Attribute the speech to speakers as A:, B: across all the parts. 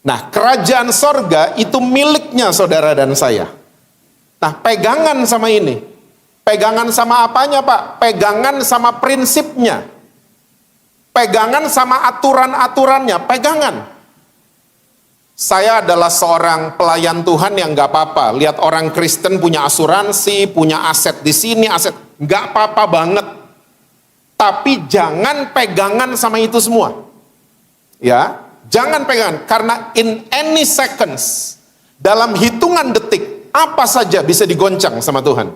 A: Nah, kerajaan sorga itu miliknya saudara dan saya. Nah, pegangan sama ini. Pegangan sama apanya, Pak? Pegangan sama prinsipnya. Pegangan sama aturan-aturannya. Pegangan. Saya adalah seorang pelayan Tuhan yang gak apa-apa. Lihat orang Kristen punya asuransi, punya aset di sini, aset. Gak apa-apa banget. Tapi jangan pegangan sama itu semua. Ya, jangan pegangan. Karena in any seconds, dalam hitungan detik, apa saja bisa digoncang sama Tuhan.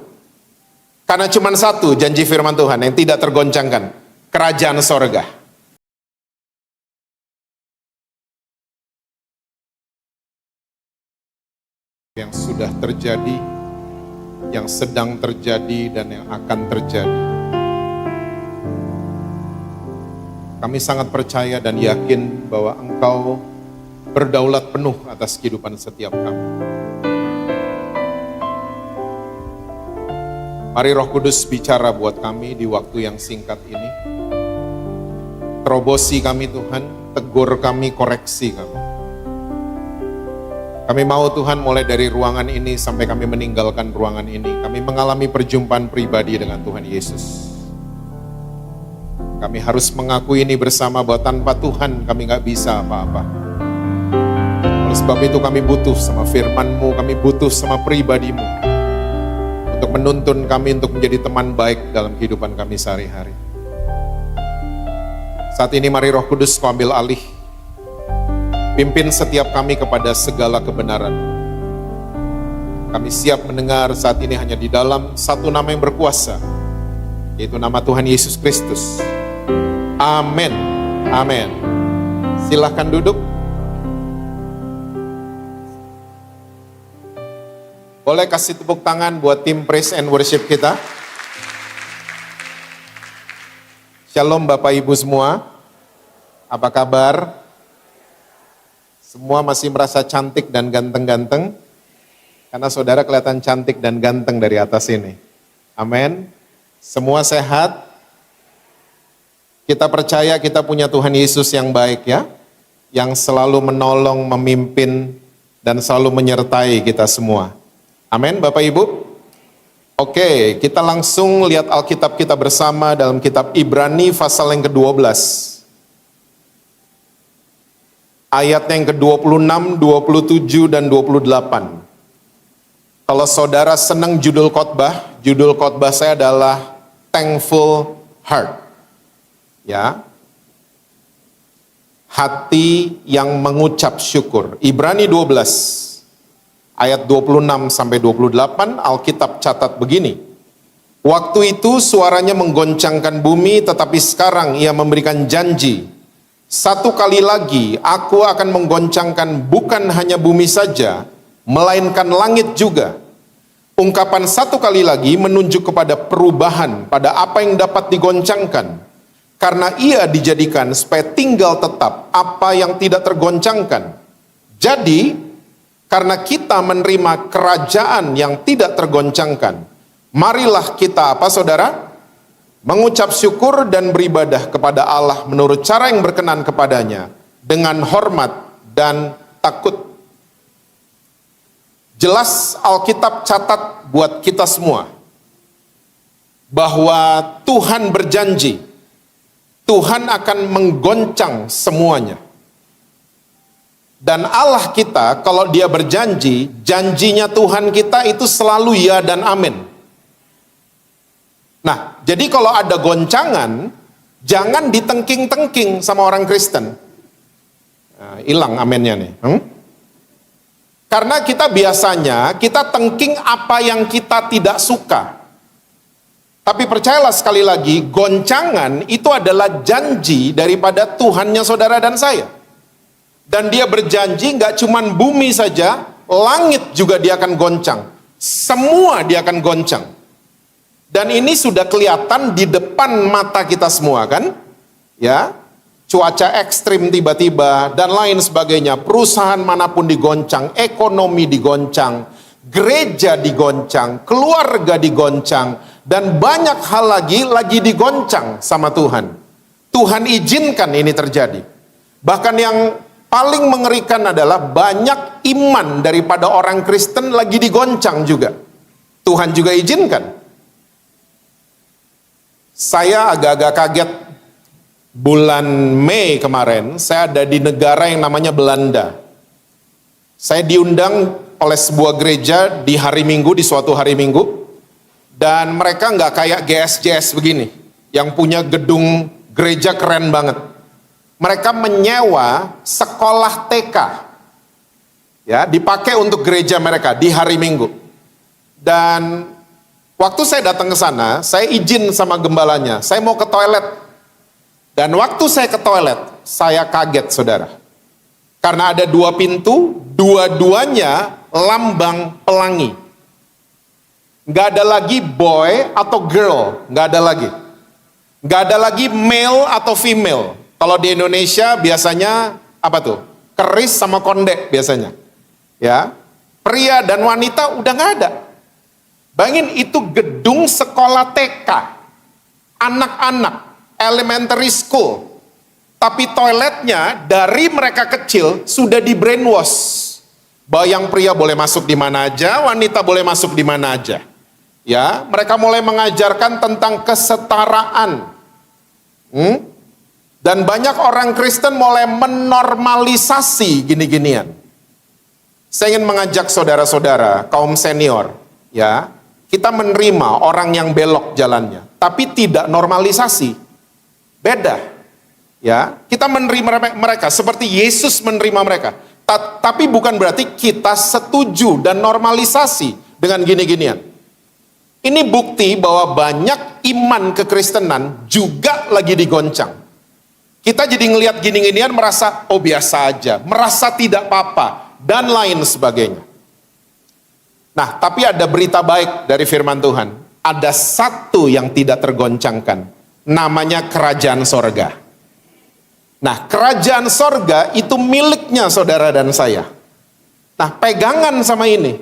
A: Karena cuma satu janji firman Tuhan yang tidak tergoncangkan. Kerajaan sorga. Yang sudah terjadi, yang sedang terjadi, dan yang akan terjadi. Kami sangat percaya dan yakin bahwa Engkau berdaulat penuh atas kehidupan setiap kami. Mari Roh Kudus bicara buat kami di waktu yang singkat ini. Terobosi kami Tuhan, tegur kami, koreksi kami. Kami mau Tuhan mulai dari ruangan ini sampai kami meninggalkan ruangan ini, kami mengalami perjumpaan pribadi dengan Tuhan Yesus. Kami harus mengakui ini bersama bahwa tanpa Tuhan kami gak bisa apa-apa. Oleh sebab itu kami butuh sama firman-Mu, kami butuh sama pribadi-Mu. Untuk menuntun kami untuk menjadi teman baik dalam kehidupan kami sehari-hari. Saat ini mari Roh Kudus Kau ambil alih. Pimpin setiap kami kepada segala kebenaran. Kami siap mendengar saat ini hanya di dalam satu nama yang berkuasa, yaitu nama Tuhan Yesus Kristus. Amin. Amin. Silahkan duduk. Boleh kasih tepuk tangan buat tim praise and worship kita. Shalom Bapak Ibu semua. Apa kabar? Semua masih merasa cantik dan ganteng-ganteng? Karena saudara kelihatan cantik dan ganteng dari atas ini. Amin. Semua sehat? Kita percaya kita punya Tuhan Yesus yang baik ya, yang selalu menolong, memimpin, dan selalu menyertai kita semua. Amin Bapak Ibu. Oke, kita langsung lihat Alkitab kita bersama dalam kitab Ibrani pasal yang ke-12. Ayat yang ke-26, 27, dan 28. Kalau saudara senang judul khotbah saya adalah Thankful Heart. Ya, hati yang mengucap syukur. Ibrani 12 ayat 26 sampai 28 Alkitab catat begini. Waktu itu suaranya menggoncangkan bumi, tetapi sekarang ia memberikan janji. Satu kali lagi aku akan menggoncangkan bukan hanya bumi saja, melainkan langit juga. Ungkapan satu kali lagi menunjuk kepada perubahan pada apa yang dapat digoncangkan. Karena ia dijadikan supaya tinggal tetap apa yang tidak tergoncangkan. Jadi, karena kita menerima kerajaan yang tidak tergoncangkan, marilah kita apa saudara? Mengucap syukur dan beribadah kepada Allah menurut cara yang berkenan kepadanya, dengan hormat dan takut. Jelas Alkitab catat buat kita semua, bahwa Tuhan berjanji, Tuhan akan menggoncang semuanya. Dan Allah kita, kalau dia berjanji, janjinya Tuhan kita itu selalu ya dan amin. Nah, jadi kalau ada goncangan, jangan ditengking-tengking sama orang Kristen. Nah, hilang aminnya nih. Karena kita biasanya, kita tengking apa yang kita tidak suka. Tapi percayalah sekali lagi, goncangan itu adalah janji daripada Tuhannya saudara dan saya. Dan dia berjanji nggak cuman bumi saja, langit juga dia akan goncang. Semua dia akan goncang. Dan ini sudah kelihatan di depan mata kita semua kan? Ya, cuaca ekstrim tiba-tiba dan lain sebagainya. Perusahaan manapun digoncang, ekonomi digoncang, gereja digoncang, keluarga digoncang, dan banyak hal lagi digoncang sama Tuhan. Tuhan izinkan ini terjadi. Bahkan yang paling mengerikan adalah banyak iman daripada orang Kristen lagi digoncang juga. Tuhan juga izinkan. Saya agak-agak kaget bulan Mei kemarin, saya ada di negara yang namanya Belanda. Saya diundang oleh sebuah gereja di hari Minggu, di suatu hari Minggu, dan mereka nggak kayak GSJS begini, yang punya gedung gereja keren banget. Mereka menyewa sekolah TK, ya, dipakai untuk gereja mereka di hari Minggu. Dan waktu saya datang ke sana, saya izin sama gembalanya, saya mau ke toilet. Dan waktu saya ke toilet, saya kaget, saudara. Karena ada 2 pintu, dua-duanya lambang pelangi. Nggak ada lagi boy atau girl, nggak ada lagi. Nggak ada lagi male atau female. Kalau di Indonesia biasanya apa tuh? Keris sama konde biasanya. Ya, pria dan wanita udah nggak ada. Bayangin, itu gedung sekolah TK, anak-anak, elementary school. Tapi toiletnya dari mereka kecil sudah di brainwash. Bahwa pria boleh masuk di mana aja, wanita boleh masuk di mana aja. Ya, mereka mulai mengajarkan tentang kesetaraan. Dan banyak orang Kristen mulai menormalisasi gini-ginian. Saya ingin mengajak saudara-saudara, kaum senior, ya, kita menerima orang yang belok jalannya, tapi tidak normalisasi. Beda. Ya, kita menerima mereka seperti Yesus menerima mereka. Tapi bukan berarti kita setuju dan normalisasi dengan gini-ginian. Ini bukti bahwa banyak iman kekristenan juga lagi digoncang. Kita jadi ngelihat gini-ginian merasa oh biasa aja, merasa tidak apa-apa dan lain sebagainya. Nah, tapi ada berita baik dari firman Tuhan. Ada satu yang tidak tergoncangkan, namanya kerajaan sorga. Nah, kerajaan sorga itu miliknya saudara dan saya. Nah, pegangan sama ini.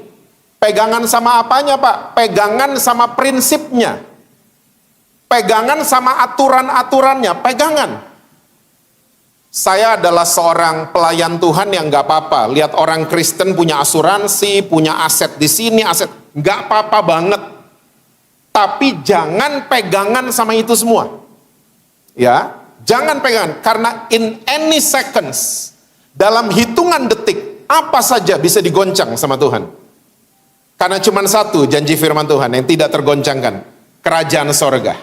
A: Pegangan sama apanya, Pak? Pegangan sama prinsipnya. Pegangan sama aturan-aturannya. Pegangan. Saya adalah seorang pelayan Tuhan yang gak apa-apa. Lihat orang Kristen punya asuransi, punya aset di sini, aset. Gak apa-apa banget. Tapi jangan pegangan sama itu semua. Ya. Jangan pegangan, karena in any seconds, dalam hitungan detik, apa saja bisa digoncang sama Tuhan. Karena cuma satu janji firman Tuhan yang tidak tergoncangkan, kerajaan sorga.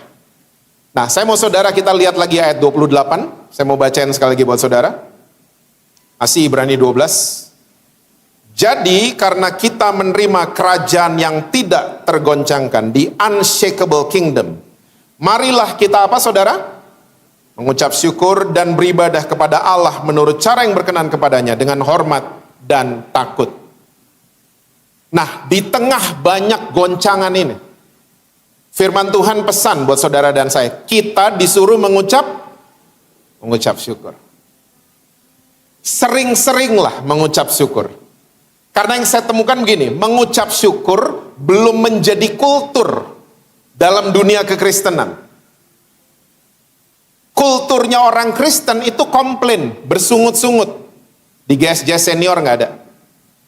A: Nah, saya mau saudara kita lihat lagi ayat 28, saya mau bacain sekali lagi buat saudara. Masih Ibrani 12. Jadi karena kita menerima kerajaan yang tidak tergoncangkan, the unshakable kingdom, marilah kita apa saudara? Mengucap syukur dan beribadah kepada Allah menurut cara yang berkenan kepadanya dengan hormat dan takut. Nah, di tengah banyak goncangan ini, firman Tuhan pesan buat saudara dan saya, kita disuruh mengucap syukur. Sering-seringlah mengucap syukur. Karena yang saya temukan begini, mengucap syukur belum menjadi kultur dalam dunia kekristenan. Kulturnya orang Kristen itu komplain, bersungut-sungut. Di GSJS senior nggak ada.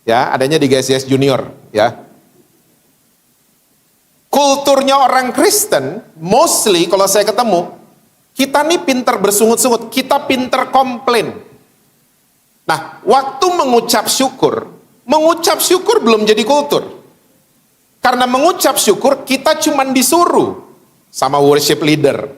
A: Ya, adanya di GSJS junior, ya. Kulturnya orang Kristen, mostly kalau saya ketemu, kita nih pinter bersungut-sungut, kita pinter komplain. Nah, waktu mengucap syukur belum jadi kultur. Karena mengucap syukur, kita cuma disuruh sama worship leader.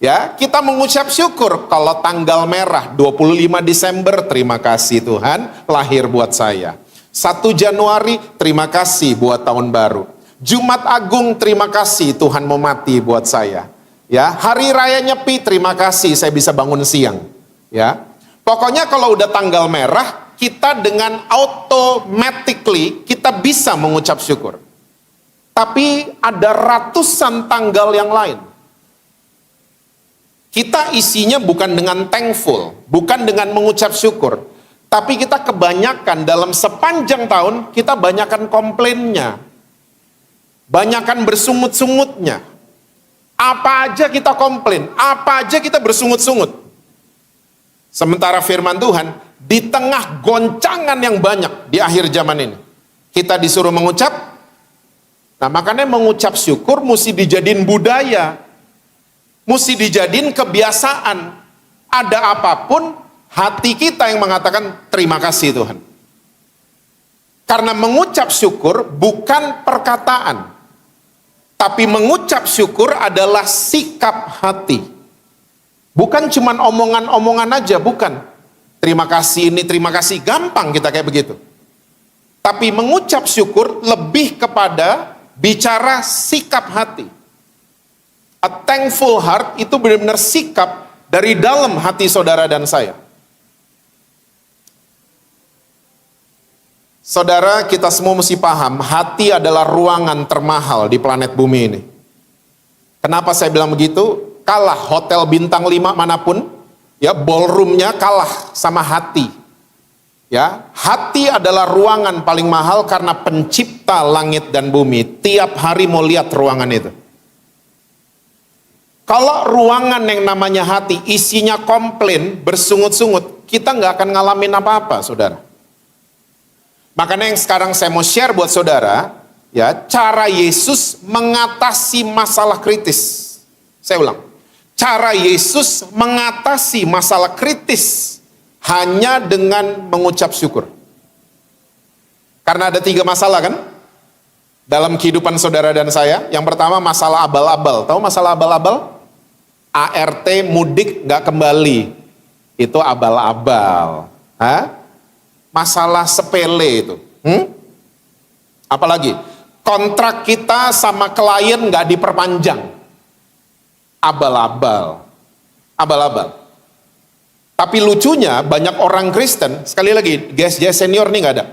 A: Ya, kita mengucap syukur kalau tanggal merah 25 Desember, terima kasih Tuhan lahir buat saya. 1 Januari, terima kasih buat tahun baru. Jumat Agung, terima kasih Tuhan mau mati buat saya. Ya, hari raya Nyepi, terima kasih saya bisa bangun siang. Ya. Pokoknya kalau udah tanggal merah, kita dengan automatically kita bisa mengucap syukur. Tapi ada ratusan tanggal yang lain. Kita isinya bukan dengan thankful, bukan dengan mengucap syukur. Tapi kita kebanyakan dalam sepanjang tahun, kita banyakkan komplainnya. Banyakkan bersungut-sungutnya. Apa aja kita komplain, apa aja kita bersungut-sungut. Sementara firman Tuhan, di tengah goncangan yang banyak di akhir zaman ini, kita disuruh mengucap. Nah, makanya mengucap syukur mesti dijadiin budaya, mesti dijadiin kebiasaan. Ada apapun, hati kita yang mengatakan terima kasih Tuhan. Karena mengucap syukur bukan perkataan, tapi mengucap syukur adalah sikap hati. Bukan cuman omongan-omongan aja, bukan. Terima kasih ini, terima kasih, gampang kita kayak begitu. Tapi mengucap syukur lebih kepada bicara sikap hati. A thankful heart itu benar-benar sikap dari dalam hati saudara dan saya. Saudara, kita semua mesti paham, hati adalah ruangan termahal di planet bumi ini. Kenapa saya bilang begitu? Kalah hotel bintang 5 manapun, ya, ballroomnya kalah sama hati. Ya, hati adalah ruangan paling mahal karena pencipta langit dan bumi tiap hari mau lihat ruangan itu. Kalau ruangan yang namanya hati isinya komplain, bersungut-sungut, kita nggak akan ngalamin apa-apa, saudara. Makanya yang sekarang saya mau share buat saudara, ya, cara Yesus mengatasi masalah kritis. Saya ulang, cara Yesus mengatasi masalah kritis hanya dengan mengucap syukur. Karena ada 3 masalah kan dalam kehidupan saudara dan saya. Yang pertama masalah abal-abal. Tahu masalah abal-abal? ART mudik nggak kembali, itu abal-abal. Hah? Masalah sepele itu. Apalagi kontrak kita sama klien nggak diperpanjang. Abal-abal. Abal-abal. Tapi lucunya banyak orang Kristen, sekali lagi, guys senior nih nggak ada.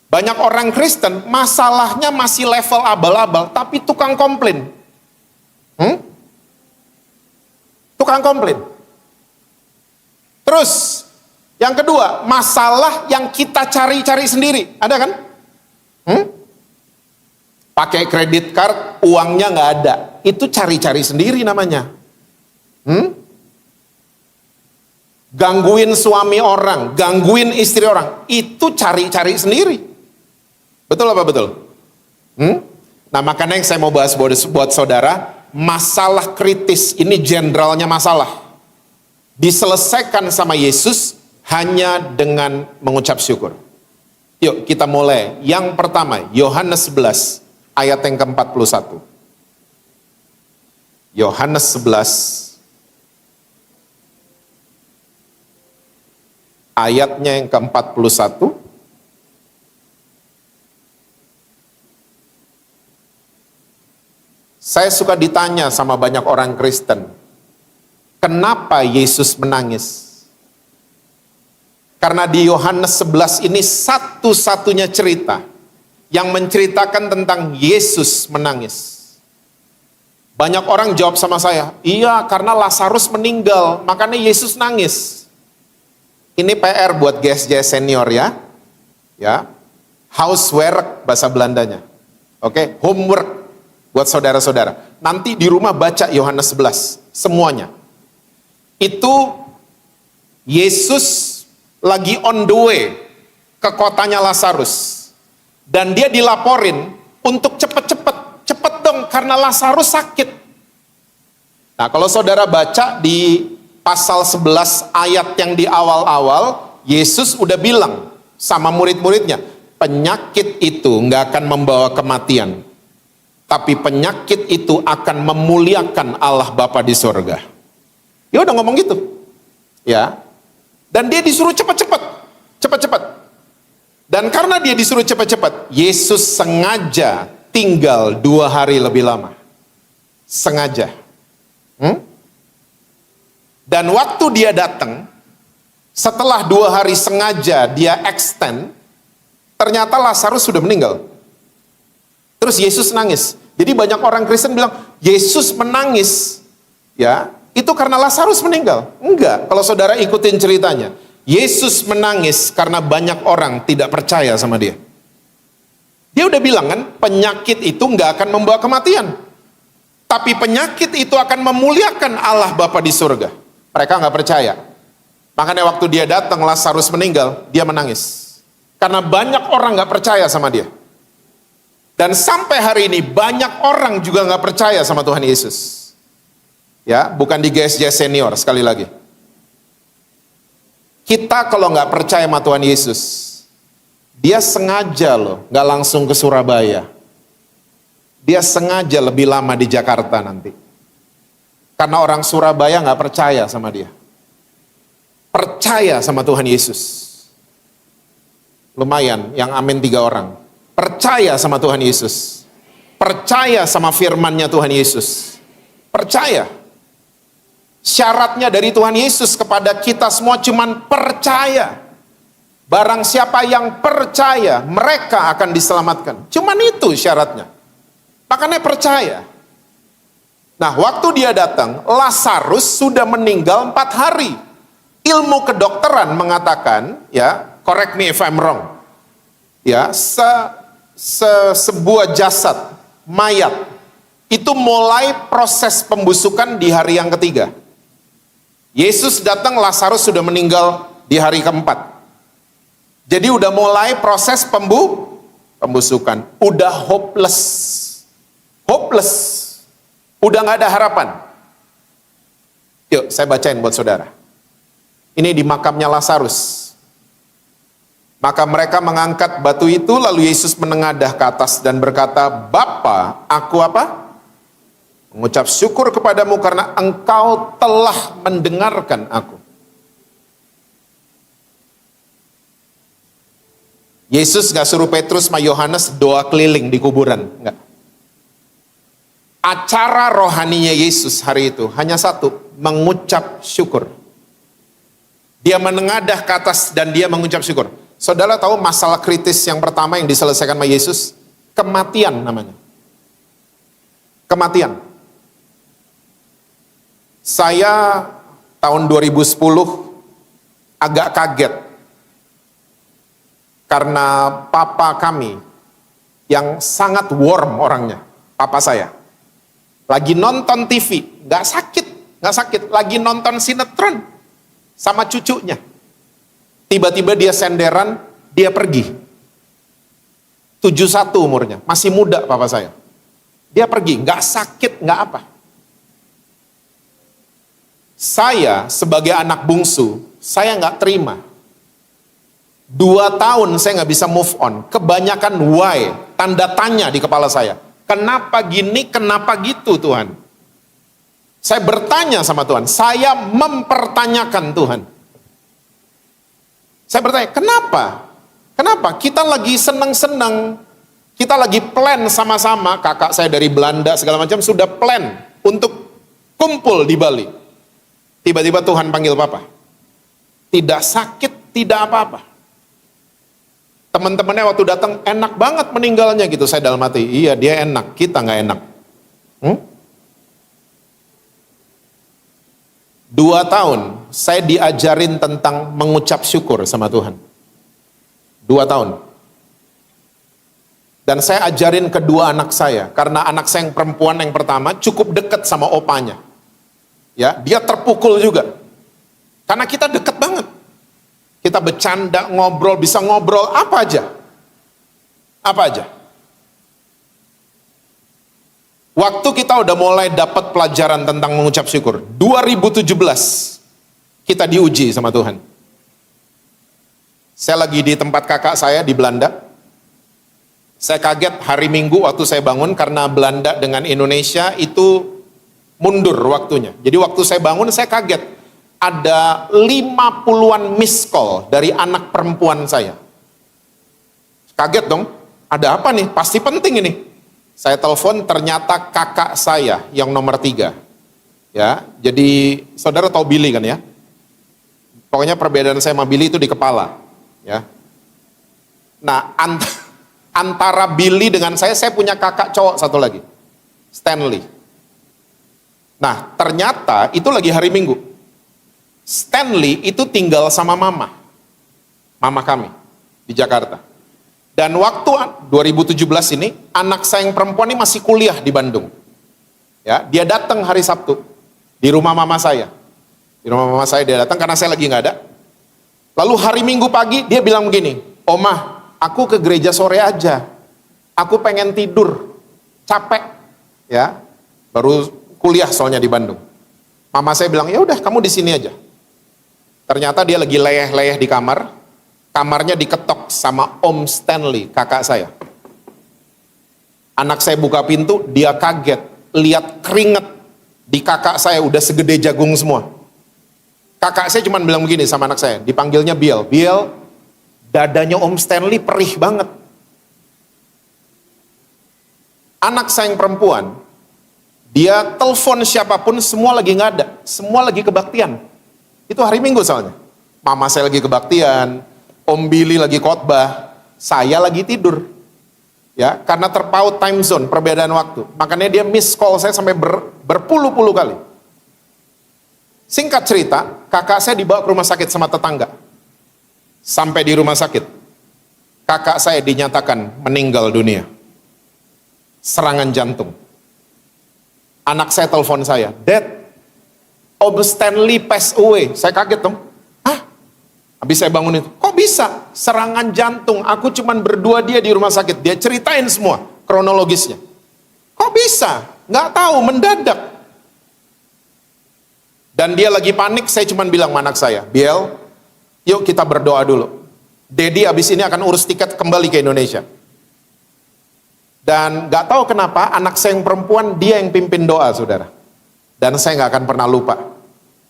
A: Banyak orang Kristen masalahnya masih level abal-abal, tapi tukang komplain. Tukang komplain. Terus yang kedua, masalah yang kita cari-cari sendiri. Ada kan? Pakai kredit card, uangnya nggak ada. Itu cari-cari sendiri namanya. Gangguin suami orang, gangguin istri orang. Itu cari-cari sendiri. Betul apa betul? Nah, makanya yang saya mau bahas buat saudara, masalah kritis ini generalnya masalah. Diselesaikan sama Yesus hanya dengan mengucap syukur. Yuk kita mulai. Yang pertama, Yohanes 11 ayat yang ke-41. Yohanes 11 ayatnya yang ke-41. Saya suka ditanya sama banyak orang Kristen, kenapa Yesus menangis? Karena di Yohanes 11 ini satu-satunya cerita yang menceritakan tentang Yesus menangis. Banyak orang jawab sama saya, iya karena Lazarus meninggal, makanya Yesus nangis. Ini PR buat guys senior ya. Ya. Housework bahasa Belandanya. Oke, homework buat saudara-saudara. Nanti di rumah baca Yohanes 11 semuanya. Itu Yesus lagi on the way ke kotanya Lazarus. Dan dia dilaporin untuk cepet dong karena Lazarus sakit. Nah, kalau saudara baca di pasal 11 ayat yang di awal-awal, Yesus udah bilang sama murid-muridnya, penyakit itu nggak akan membawa kematian, tapi penyakit itu akan memuliakan Allah Bapa di sorga. Dia udah ngomong gitu, ya. Dan dia disuruh cepat-cepat. Dan karena dia disuruh cepat-cepat, Yesus sengaja tinggal 2 hari lebih lama. Sengaja. Dan waktu dia datang, setelah 2 hari sengaja dia extend, ternyata Lazarus sudah meninggal. Terus Yesus nangis. Jadi banyak orang Kristen bilang, Yesus menangis, ya, itu karena Lazarus meninggal. Enggak, kalau saudara ikutin ceritanya. Yesus menangis karena banyak orang tidak percaya sama dia. Dia udah bilang kan, penyakit itu enggak akan membawa kematian. Tapi penyakit itu akan memuliakan Allah Bapa di surga. Mereka enggak percaya. Makanya waktu dia datang, Lazarus meninggal, dia menangis. Karena banyak orang gak percaya sama dia. Dan sampai hari ini banyak orang juga gak percaya sama Tuhan Yesus. Ya, bukan di GSJ senior sekali lagi. Kita kalau gak percaya sama Tuhan Yesus, dia sengaja loh gak langsung ke Surabaya. Dia sengaja lebih lama di Jakarta nanti. Karena orang Surabaya gak percaya sama dia. Percaya sama Tuhan Yesus. Lumayan, yang amin 3 orang. Percaya sama Tuhan Yesus. Percaya sama firman-Nya Tuhan Yesus. Percaya. Syaratnya dari Tuhan Yesus kepada kita semua cuman percaya. Barang siapa yang percaya, mereka akan diselamatkan. Cuman itu syaratnya. Makanya percaya. Nah, waktu dia datang, Lazarus sudah meninggal 4 hari. Ilmu kedokteran mengatakan, ya, correct me if I'm wrong. Ya, sebuah jasad, mayat, itu mulai proses pembusukan di hari yang ketiga. Yesus datang, Lazarus sudah meninggal di hari keempat. Jadi udah mulai proses pembusukan. Udah hopeless. Hopeless. Udah gak ada harapan. Yuk, saya bacain buat saudara. Ini di makamnya Lazarus. Maka mereka mengangkat batu itu, lalu Yesus menengadah ke atas dan berkata, Bapa, aku apa? Mengucap syukur kepadamu karena engkau telah mendengarkan aku. Yesus gak suruh Petrus sama Yohanes doa keliling di kuburan. Enggak. Acara rohaninya Yesus hari itu hanya satu, mengucap syukur. Dia menengadah ke atas dan dia mengucap syukur. Saudara tahu masalah kritis yang pertama yang diselesaikan sama Yesus? Kematian namanya. Kematian. Saya tahun 2010 agak kaget. Karena papa kami yang sangat warm orangnya, papa saya. Lagi nonton TV, gak sakit. Lagi nonton sinetron sama cucunya. Tiba-tiba dia senderan, dia pergi. 71 umurnya, masih muda papa saya. Dia pergi, gak sakit, gak apa. Saya sebagai anak bungsu, saya gak terima. 2 tahun saya gak bisa move on. Kebanyakan why, tanda tanya di kepala saya. Kenapa gini, kenapa gitu Tuhan? Saya bertanya sama Tuhan, saya mempertanyakan Tuhan. Saya bertanya, kenapa? Kenapa? Kita lagi senang-senang, kita lagi plan sama-sama, kakak saya dari Belanda segala macam sudah plan untuk kumpul di Bali. Tiba-tiba Tuhan panggil papa. Tidak sakit, tidak apa-apa. Teman-temannya waktu datang, enak banget meninggalnya gitu. Saya dalam hati, iya dia enak, kita nggak enak. 2 tahun saya diajarin tentang mengucap syukur sama Tuhan. 2 tahun. Dan saya ajarin kedua anak saya, karena anak saya yang perempuan yang pertama cukup dekat sama opanya. Ya, dia terpukul juga. Karena kita dekat banget. Kita bercanda, ngobrol, bisa ngobrol apa aja. Apa aja. Waktu kita udah mulai dapat pelajaran tentang mengucap syukur. 2017 kita diuji sama Tuhan. Saya lagi di tempat kakak saya di Belanda. Saya kaget hari Minggu waktu saya bangun karena Belanda dengan Indonesia itu mundur waktunya. Jadi waktu saya bangun saya kaget. Ada 50-an miss call dari anak perempuan saya. Kaget dong. Ada apa nih? Pasti penting ini. Saya telepon, ternyata kakak saya yang nomor 3. Ya, jadi saudara tahu Billy kan ya? Pokoknya perbedaan saya sama Billy itu di kepala. Ya. Nah, antara Billy dengan saya punya kakak cowok satu lagi. Stanley. Nah, ternyata itu lagi hari Minggu. Stanley itu tinggal sama mama. Mama kami di Jakarta. Dan waktu 2017 ini, anak saya yang perempuan ini masih kuliah di Bandung. Ya, dia datang hari Sabtu di rumah mama saya. Di rumah mama saya dia datang karena saya lagi nggak ada. Lalu hari Minggu pagi dia bilang begini, "Oma, aku ke gereja sore aja. Aku pengen tidur, capek." Ya, baru kuliah soalnya di Bandung. Mama saya bilang, "Ya udah, kamu di sini aja." Ternyata dia lagi leyeh-leyeh di kamar. Kamarnya diketok sama Om Stanley, kakak saya. Anak saya buka pintu, dia kaget, lihat keringet di kakak saya udah segede jagung semua. Kakak saya cuma bilang begini sama anak saya, dipanggilnya Biel. "Biel, dadanya Om Stanley perih banget." Anak saya yang perempuan, dia telepon siapapun, semua lagi nggak ada, semua lagi kebaktian. Itu hari Minggu soalnya. Mama saya lagi kebaktian, Om Billy lagi khotbah, saya lagi tidur. Ya, karena terpaut time zone, perbedaan waktu. Makanya dia miss call saya sampai berpuluh-puluh kali. Singkat cerita, kakak saya dibawa ke rumah sakit sama tetangga. Sampai di rumah sakit, kakak saya dinyatakan meninggal dunia. Serangan jantung. Anak saya telepon saya, "Dad, Om Stanley pass away." Saya kaget dong. "Hah?" Habis saya bangun itu, "Kok bisa? Serangan jantung, aku cuman berdua dia di rumah sakit." Dia ceritain semua kronologisnya. "Kok bisa?" Nggak tahu, mendadak. Dan dia lagi panik, saya cuman bilang sama anak saya, "Biel, yuk kita berdoa dulu. Dedi abis ini akan urus tiket kembali ke Indonesia." Dan nggak tahu kenapa anak saya yang perempuan, dia yang pimpin doa, saudara. Dan saya nggak akan pernah lupa.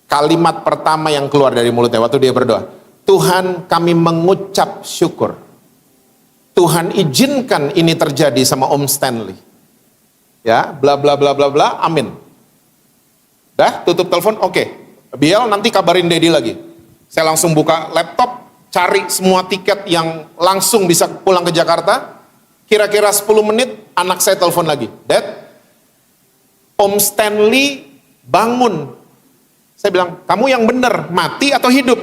A: Kalimat pertama yang keluar dari mulutnya waktu dia berdoa, "Tuhan, kami mengucap syukur. Tuhan izinkan ini terjadi sama Om Stanley." Ya, bla bla bla bla bla, amin. Dah, tutup telepon, oke. Biel, nanti kabarin Dedi lagi. Saya langsung buka laptop, cari semua tiket yang langsung bisa pulang ke Jakarta. Kira-kira 10 menit, anak saya telepon lagi. "Dad, Om Stanley bangun." Saya bilang, "Kamu yang benar, mati atau hidup?"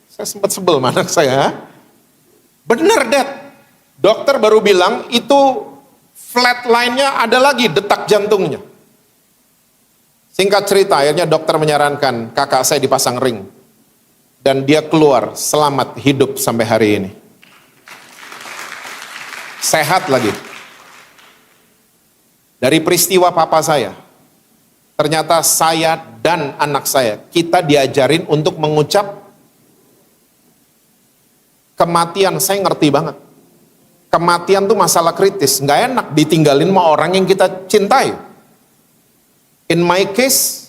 A: Saya sempat sebel sama anak saya. "Bener, Dad. Dokter baru bilang itu flatline-nya ada lagi detak jantungnya." Singkat cerita, akhirnya dokter menyarankan kakak saya dipasang ring. Dan dia keluar selamat hidup sampai hari ini. Sehat lagi. Dari peristiwa papa saya, ternyata saya dan anak saya, kita diajarin untuk mengucap kematian. Saya ngerti banget. Kematian tuh masalah kritis, nggak enak ditinggalin sama orang yang kita cintai. In my case,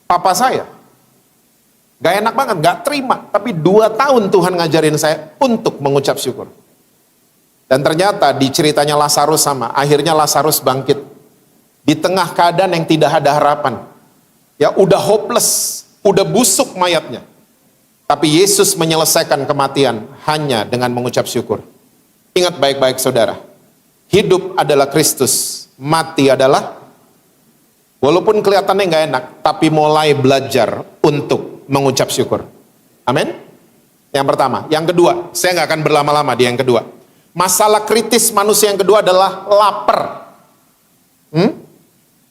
A: papa saya. Nggak enak banget, nggak terima. Tapi 2 tahun Tuhan ngajarin saya untuk mengucap syukur. Dan ternyata di ceritanya Lazarus sama, akhirnya Lazarus bangkit. Di tengah keadaan yang tidak ada harapan. Ya udah hopeless, udah busuk mayatnya. Tapi Yesus menyelesaikan kematian hanya dengan mengucap syukur. Ingat baik-baik saudara, hidup adalah Kristus, mati adalah, walaupun kelihatannya nggak enak, tapi mulai belajar untuk mengucap syukur. Amin. Yang pertama. Yang kedua, saya nggak akan berlama-lama di yang kedua. Masalah kritis manusia yang kedua adalah lapar.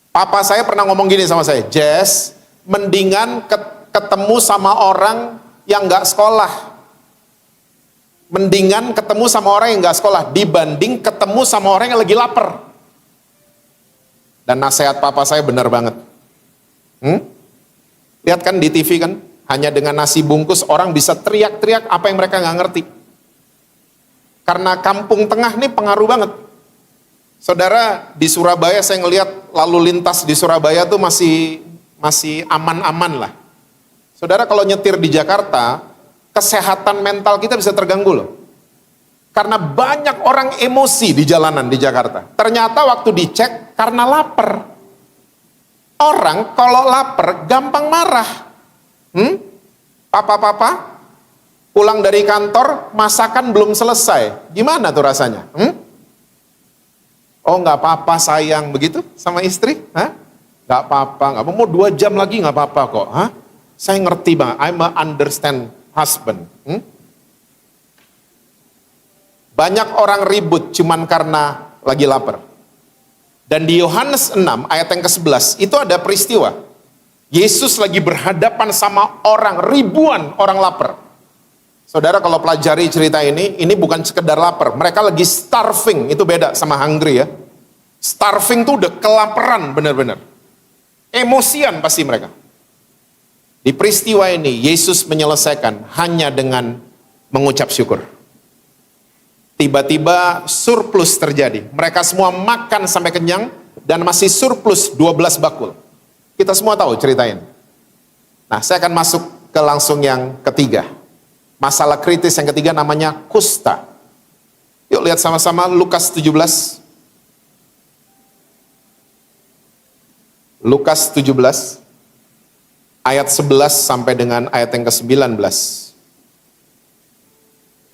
A: Papa saya pernah ngomong gini sama saya, "Jess, mendingan ketemu sama orang yang nggak sekolah. Mendingan ketemu sama orang yang nggak sekolah dibanding ketemu sama orang yang lagi lapar." Dan nasihat papa saya benar banget. Lihat kan di TV kan, hanya dengan nasi bungkus orang bisa teriak-teriak apa yang mereka nggak ngerti. Karena kampung tengah nih pengaruh banget. Saudara, di Surabaya saya ngelihat lalu lintas di Surabaya tuh masih aman-aman lah. Saudara, kalau nyetir di Jakarta, kesehatan mental kita bisa terganggu loh. Karena banyak orang emosi di jalanan di Jakarta. Ternyata waktu dicek karena lapar. Orang kalau lapar gampang marah. Papa-papa pulang dari kantor, masakan belum selesai. Gimana tuh rasanya? "Oh nggak apa-apa sayang," begitu sama istri? "Nggak apa-apa, nggak apa, mau 2 jam lagi nggak apa-apa kok." Saya ngerti banget, I'm a understand husband. Banyak orang ribut cuman karena lagi lapar. Dan di Yohanes 6 ayat yang ke-11 itu ada peristiwa. Yesus lagi berhadapan sama orang, ribuan orang lapar. Saudara kalau pelajari cerita ini bukan sekedar lapar. Mereka lagi starving, itu beda sama hungry ya. Starving tuh udah kelaparan benar-benar. Emosian pasti mereka. Di peristiwa ini, Yesus menyelesaikan hanya dengan mengucap syukur. Tiba-tiba surplus terjadi. Mereka semua makan sampai kenyang dan masih surplus 12 bakul. Kita semua tahu cerita ini. Nah, saya akan masuk ke langsung yang ketiga. Masalah kritis yang ketiga namanya kusta. Yuk lihat sama-sama Lukas 17. Lukas 17 ayat 11 sampai dengan ayat yang ke-19.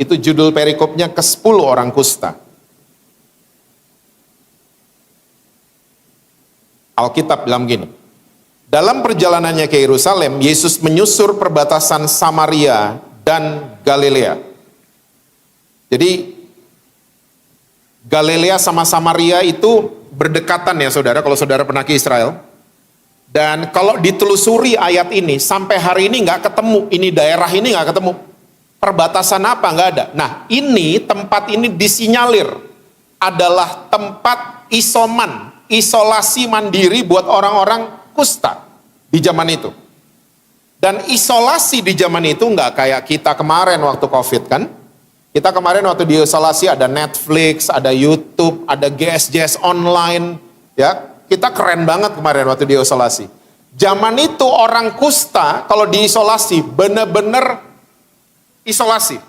A: Itu judul perikopnya ke-10 orang kusta. Alkitab bilang gini. Dalam perjalanannya ke Yerusalem, Yesus menyusur perbatasan Samaria dan Galilea. Jadi Galilea sama Samaria itu berdekatan ya saudara, kalau saudara pernah ke Israel. Dan kalau ditelusuri ayat ini, sampai hari ini nggak ketemu, ini daerah ini nggak ketemu. Perbatasan apa? Nggak ada. Nah ini, tempat ini disinyalir adalah tempat isoman, isolasi mandiri buat orang-orang kusta di zaman itu. Dan isolasi di zaman itu nggak kayak kita kemarin waktu COVID kan. Kita kemarin waktu di isolasi ada Netflix, ada YouTube, ada GSJS online. Ya, kita keren banget kemarin waktu di isolasi. Zaman itu orang kusta kalau diisolasi benar-benar isolasi.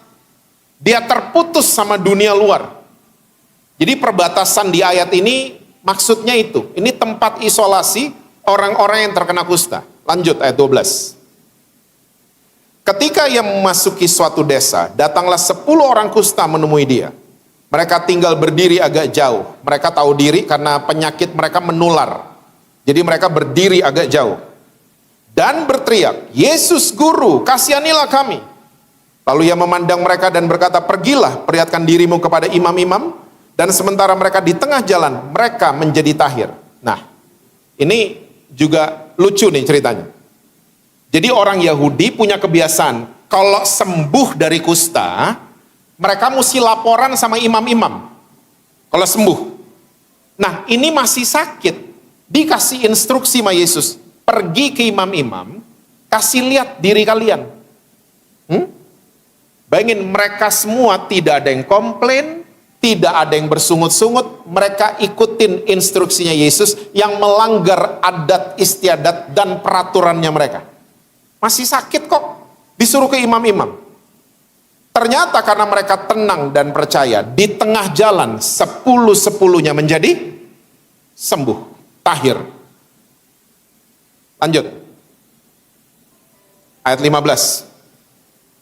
A: Dia terputus sama dunia luar. Jadi perbatasan di ayat ini maksudnya itu. Ini tempat isolasi orang-orang yang terkena kusta. Lanjut ayat 12. Ketika ia memasuki suatu desa, datanglah 10 orang kusta menemui dia. Mereka tinggal berdiri agak jauh. Mereka tahu diri karena penyakit mereka menular. Jadi mereka berdiri agak jauh. Dan berteriak, Yesus Guru, kasihanilah kami. Lalu ia memandang mereka dan berkata, pergilah, perlihatkan dirimu kepada imam-imam. Dan sementara mereka di tengah jalan, mereka menjadi tahir. Nah, ini juga lucu nih ceritanya. Jadi orang Yahudi punya kebiasaan, kalau sembuh dari kusta, mereka mesti laporan sama imam-imam. Kalau sembuh. Nah ini masih sakit, dikasih instruksi sama Yesus, pergi ke imam-imam, kasih lihat diri kalian. Bayangin mereka semua tidak ada yang komplain, tidak ada yang bersungut-sungut, mereka ikutin instruksinya Yesus yang melanggar adat istiadat dan peraturannya mereka. Masih sakit kok, disuruh ke imam-imam. Ternyata karena mereka tenang dan percaya, di tengah jalan 10-10-nya menjadi sembuh, tahir. Lanjut. Ayat 15.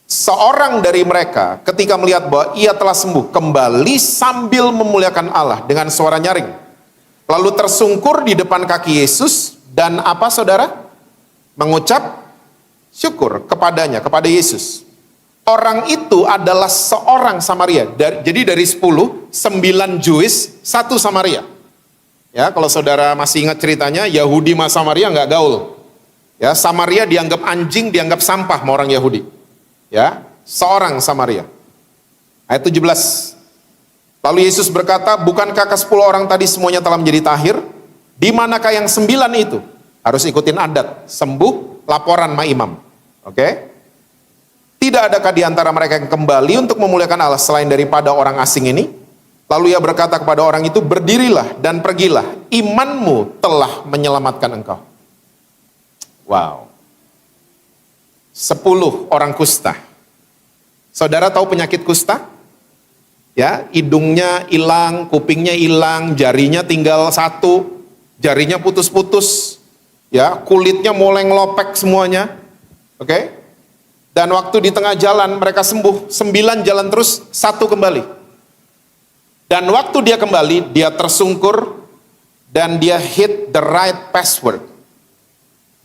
A: Seorang dari mereka ketika melihat bahwa ia telah sembuh, kembali sambil memuliakan Allah dengan suara nyaring. Lalu tersungkur di depan kaki Yesus dan apa saudara? Mengucap syukur kepadanya, kepada Yesus. Orang itu adalah seorang Samaria. Jadi dari 10, 9 Jewish, 1 Samaria. Ya, kalau saudara masih ingat ceritanya, Yahudi sama Samaria nggak gaul. Ya, Samaria dianggap anjing, dianggap sampah sama orang Yahudi. Ya, seorang Samaria. Ayat 17. Lalu Yesus berkata, bukankah ke-10 orang tadi semuanya telah menjadi tahir? Di manakah yang 9 itu? Harus ikutin adat, sembuh, laporan sama imam. Oke? Tidak adakah di antara mereka yang kembali untuk memuliakan Allah selain daripada orang asing ini? Lalu ia berkata kepada orang itu, berdirilah dan pergilah, imanmu telah menyelamatkan engkau. Wow. 10 orang kusta. Saudara tahu penyakit kusta? Ya, hidungnya hilang, kupingnya hilang, jarinya tinggal 1, jarinya putus-putus. Ya, kulitnya mulai ngelopek semuanya. Oke? Dan waktu di tengah jalan mereka sembuh, 9 jalan terus, 1 kembali. Dan waktu dia kembali, dia tersungkur dan dia hit the right password.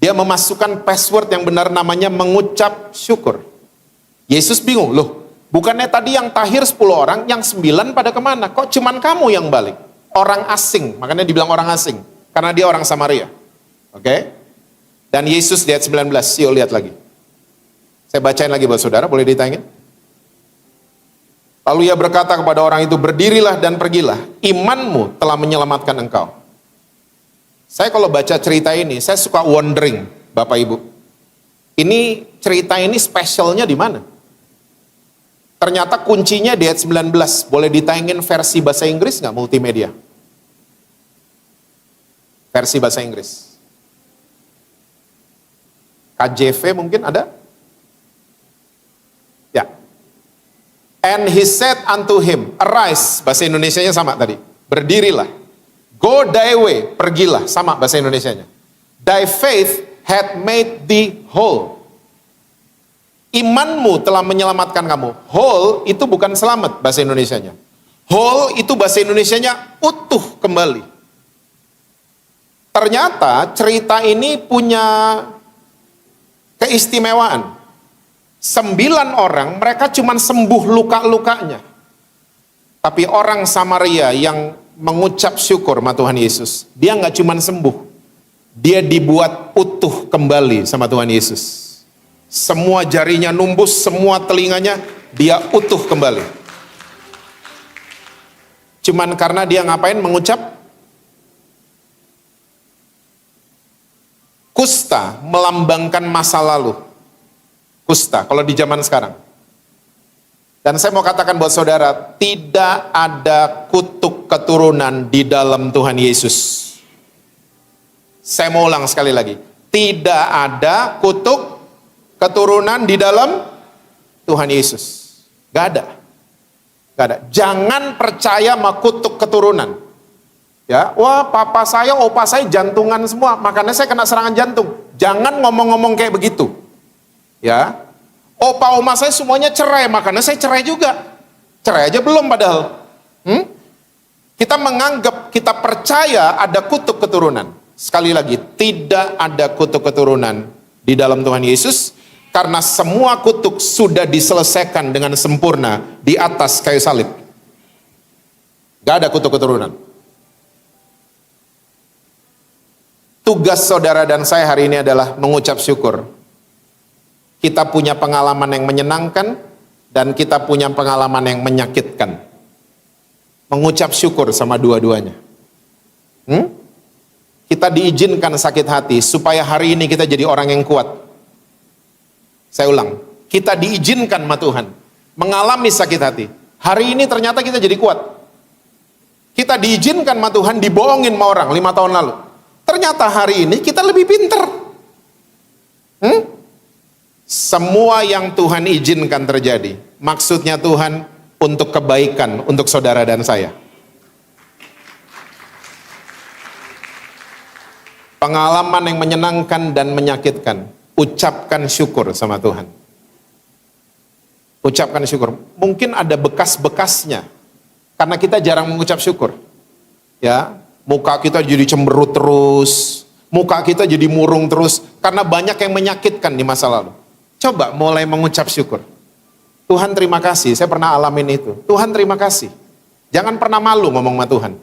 A: Dia memasukkan password yang benar, namanya mengucap syukur. Yesus bingung, loh, bukannya tadi yang tahir 10 orang, yang 9 pada kemana? Kok cuman kamu yang balik? Orang asing, makanya dibilang orang asing, karena dia orang Samaria. Oke? Dan Yesus di ayat 19, yuk lihat lagi. Saya bacain lagi buat saudara, boleh ditayangin? Lalu ia berkata kepada orang itu, berdirilah dan pergilah, imanmu telah menyelamatkan engkau. Saya kalau baca cerita ini, saya suka wondering, Bapak Ibu. Ini cerita ini spesialnya di mana? Ternyata kuncinya di ayat 19, boleh ditayangin versi bahasa Inggris nggak multimedia? Versi bahasa Inggris. KJV mungkin ada? Ya. And he said unto him, arise, bahasa Indonesianya sama tadi, berdirilah. Go thy way, pergilah, sama bahasa Indonesianya. Thy faith had made thee whole. Imanmu telah menyelamatkan kamu. Whole itu bukan selamat bahasa Indonesianya. Whole itu bahasa Indonesianya utuh kembali. Ternyata cerita ini punya keistimewaan. 9 orang mereka cuma sembuh luka-lukanya. Tapi orang Samaria yang mengucap syukur sama Tuhan Yesus, dia nggak cuma sembuh, dia dibuat utuh kembali sama Tuhan Yesus. Semua jarinya numbus, semua telinganya dia utuh kembali. Cuman karena dia ngapain? Mengucap kusta, melambangkan masa lalu. Kusta, kalau di zaman sekarang. Dan saya mau katakan buat saudara, tidak ada kutuk keturunan di dalam Tuhan Yesus. Saya mau ulang sekali lagi. Tidak ada kutuk keturunan di dalam Tuhan Yesus. Gak ada. Gak ada. Jangan percaya sama kutuk keturunan. Ya, wah papa saya, opa saya jantungan semua, makanya saya kena serangan jantung. Jangan ngomong-ngomong kayak begitu. Ya. Opa oma saya semuanya cerai, makanya saya cerai juga. Cerai aja belum padahal. Kita menganggap, kita percaya ada kutuk keturunan. Sekali lagi, tidak ada kutuk keturunan di dalam Tuhan Yesus, karena semua kutuk sudah diselesaikan dengan sempurna di atas kayu salib. Gak ada kutuk keturunan. Tugas saudara dan saya hari ini adalah mengucap syukur. Kita punya pengalaman yang menyenangkan dan kita punya pengalaman yang menyakitkan. Mengucap syukur sama dua-duanya. Kita diizinkan sakit hati supaya hari ini kita jadi orang yang kuat. Saya ulang, kita diizinkan sama Tuhan mengalami sakit hati. Hari ini ternyata kita jadi kuat. Kita diizinkan sama Tuhan dibohongin sama orang 5 tahun lalu. Ternyata hari ini kita lebih pinter. Semua yang Tuhan izinkan terjadi, maksudnya Tuhan untuk kebaikan untuk saudara dan saya. Pengalaman yang menyenangkan dan menyakitkan, ucapkan syukur sama Tuhan. Ucapkan syukur. Mungkin ada bekas-bekasnya, karena kita jarang mengucap syukur. Ya, muka kita jadi cemberut terus, muka kita jadi murung terus, karena banyak yang menyakitkan di masa lalu. Coba mulai mengucap syukur. Tuhan terima kasih, saya pernah alamin itu. Tuhan terima kasih. Jangan pernah malu ngomong sama Tuhan.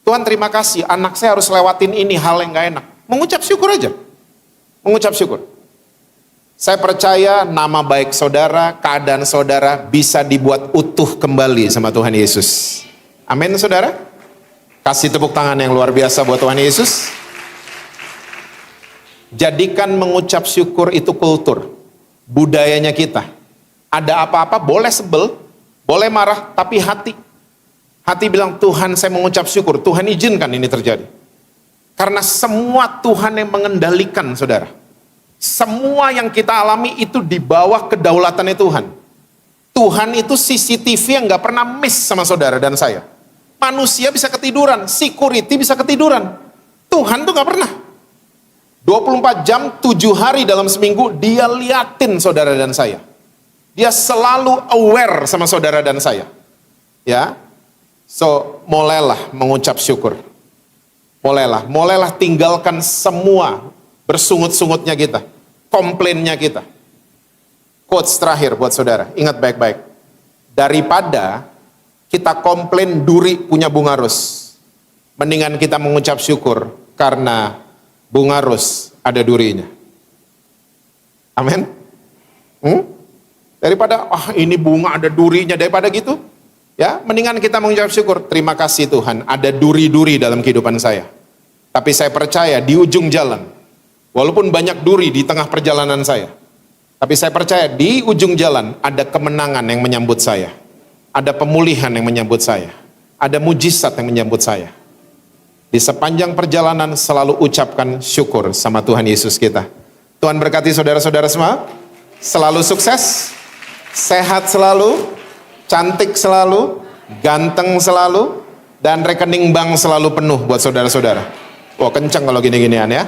A: Tuhan terima kasih, anak saya harus lewatin ini hal yang gak enak. Mengucap syukur aja. Mengucap syukur. Saya percaya nama baik saudara, keadaan saudara bisa dibuat utuh kembali sama Tuhan Yesus. Amin saudara. Kasih tepuk tangan yang luar biasa buat Tuhan Yesus. Jadikan mengucap syukur itu kultur. Budayanya kita. Ada apa-apa boleh sebel, boleh marah, tapi hati bilang, Tuhan saya mengucap syukur, Tuhan izinkan ini terjadi. Karena semua Tuhan yang mengendalikan saudara. Semua yang kita alami itu di bawah kedaulatannya Tuhan. Tuhan itu CCTV yang gak pernah miss sama saudara dan saya. Manusia bisa ketiduran, security bisa ketiduran. Tuhan tuh gak pernah. 24 jam, 7 hari dalam seminggu, dia liatin saudara dan saya. Dia selalu aware sama saudara dan saya. Ya, so mulailah mengucap syukur. Mulailah tinggalkan semua bersungut-sungutnya kita, komplainnya kita. Quotes terakhir buat saudara, ingat baik-baik. Daripada kita komplain duri punya bunga ros, mendingan kita mengucap syukur karena bunga ros ada durinya. Amin. Daripada ini bunga ada durinya, daripada gitu, ya mendingan kita mengucap syukur. Terima kasih Tuhan, ada duri-duri dalam kehidupan saya. Tapi saya percaya di ujung jalan, walaupun banyak duri di tengah perjalanan saya, tapi saya percaya di ujung jalan ada kemenangan yang menyambut saya. Ada pemulihan yang menyambut saya. Ada mujizat yang menyambut saya. Di sepanjang perjalanan selalu ucapkan syukur sama Tuhan Yesus kita. Tuhan berkati saudara-saudara semua. Selalu sukses, sehat selalu, cantik selalu, ganteng selalu, dan rekening bank selalu penuh buat saudara-saudara. Wah, kencang kalau gini-ginian ya.